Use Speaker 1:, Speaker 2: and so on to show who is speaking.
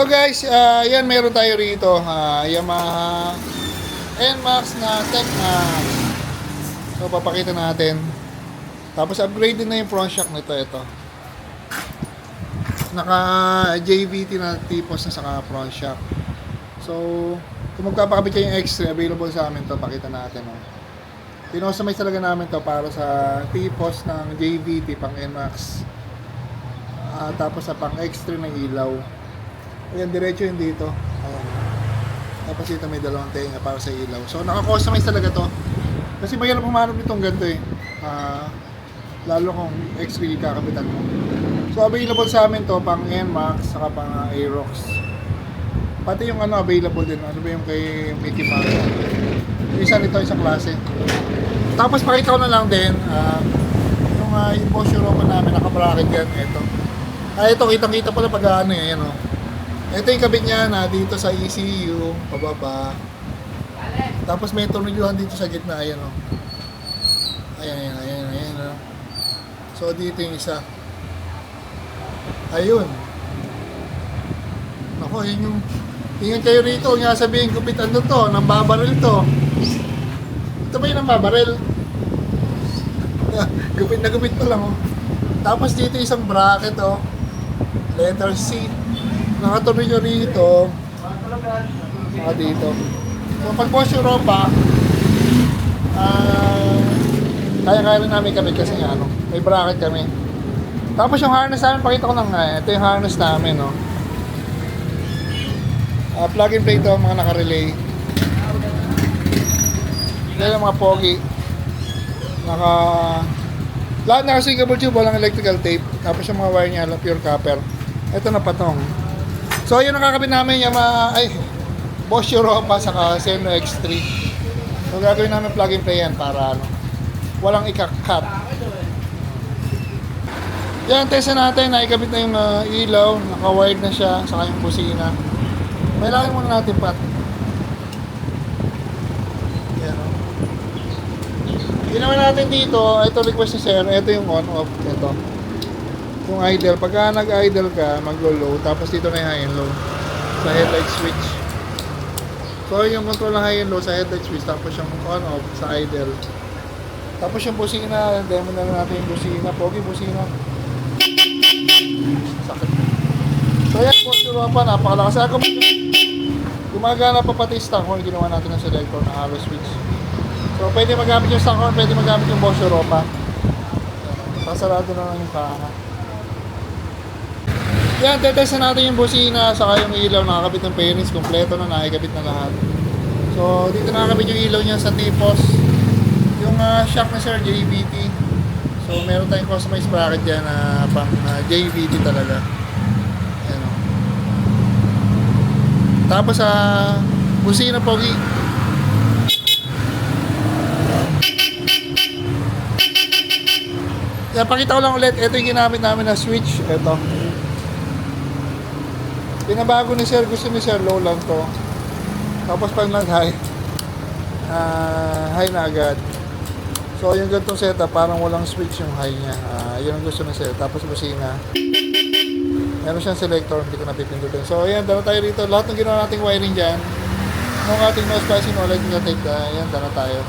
Speaker 1: Hello guys, yan meron tayo rito, Yamaha NMAX na TechMax. So papakita natin. Tapos upgrade din na yung front shock nito, ito. Naka JVT na tipos na saka front shock. So kung magpapakabit kayo yung X3, available sa amin to, pakita natin. Pinostomize talaga namin to para sa tipos ng JVT pang NMAX. Tapos sa pang X3 na ilaw. Ayan, diretso yun dito. Ayan. Tapos dito may dalawang tenga para sa ilaw. So, naka-customize talaga to. Kasi mahirap pumanap nitong ganito eh. Lalo kung X3 kakapitan mo. So, available sa amin to, pang NMAX, saka pang Aerox. Pati yung available din. Ano ba yung kay Mickey Mouse? Isa nito, isang klase. Tapos, pakita ko na lang din, yung posture rope namin, naka-bracket yan. Ito. Ito, kitang-kita pala pag ayan o. Ito yung kabit niya na dito sa ECU, pababa. Tapos may tornilyohan dito sa gitna, ayan o. Ayan o. So dito yung isa. Ayun. Ako, yun yung... Tingnan kayo rito, huwag nga sabihin kupit ano to, nang babaril to. Ito ba yung nang babaril? Gupit na gupit pa lang o. Tapos dito isang bracket o. Letter C. Nakatornilyo rito. Saka dito. So pag posture ropa, kaya-kaya rin namin kami kasi nga may bracket kami. Tapos yung harness namin, pakita ko lang nga. Ito yung harness namin, no. Plug and play to, mga naka-relay. Yan ang mga pogi. Lahat naka-sinkable tube, walang electrical tape. Tapos yung mga wire niya, pure copper. Ito na patong. So yun ang kakabit namin yung Bosch Europa saka Seno X3. So gagawin namin plug and play yan para walang ikakat. Yan, testa natin, naikabit na yung ilaw, naka-wired na siya, saka yung busina. May lagay muna natin pat. Yan o. Ginawa natin dito, ito request ni Sir, ito yung on-off, ito. Yung idle, pagka nag-idle ka, maglo-low, tapos dito na yung high and low sa headlight switch. So yung control ng high and low sa headlight switch, tapos yung on-off sa idle. Tapos yung busina, demo na natin yung busina, pogi busina. Sakit. So yan po, Europa, napakalakas. Gumagana pa pati stock horn, ginawa natin ng selector ng arrow switch. So pwede magamit yung stock horn, pwede magamit yung Bosch Europa. Sasarado na lang yung kaha. Yan, tetestan natin yung busina, saka yung ilaw, nakakabit ng fairings, kompleto na, nakikabit na lahat. So, dito nakakabit yung ilaw niya sa tipos. Yung shock na Sir, JVT. So, meron tayong customized bracket dyan na pang JVT talaga. Ayan o. Tapos, busina pogi. Yan, pakita ko lang ulit. Ito yung ginamit namin na switch. Ito. Pinabago ni Sir, gusto ni Sir low lang to. Tapos pag nag-high, high na agad. So yung ganitong setup, parang walang switch yung high niya. Yun ang gusto ni Sir. Tapos busina. Meron siyang selector, hindi ko napipindutin. So ayan, dala tayo rito. Lahat ng ginawa nating wiring dyan, ng ating no splicing knowledge na tape, ayan, dala tayo.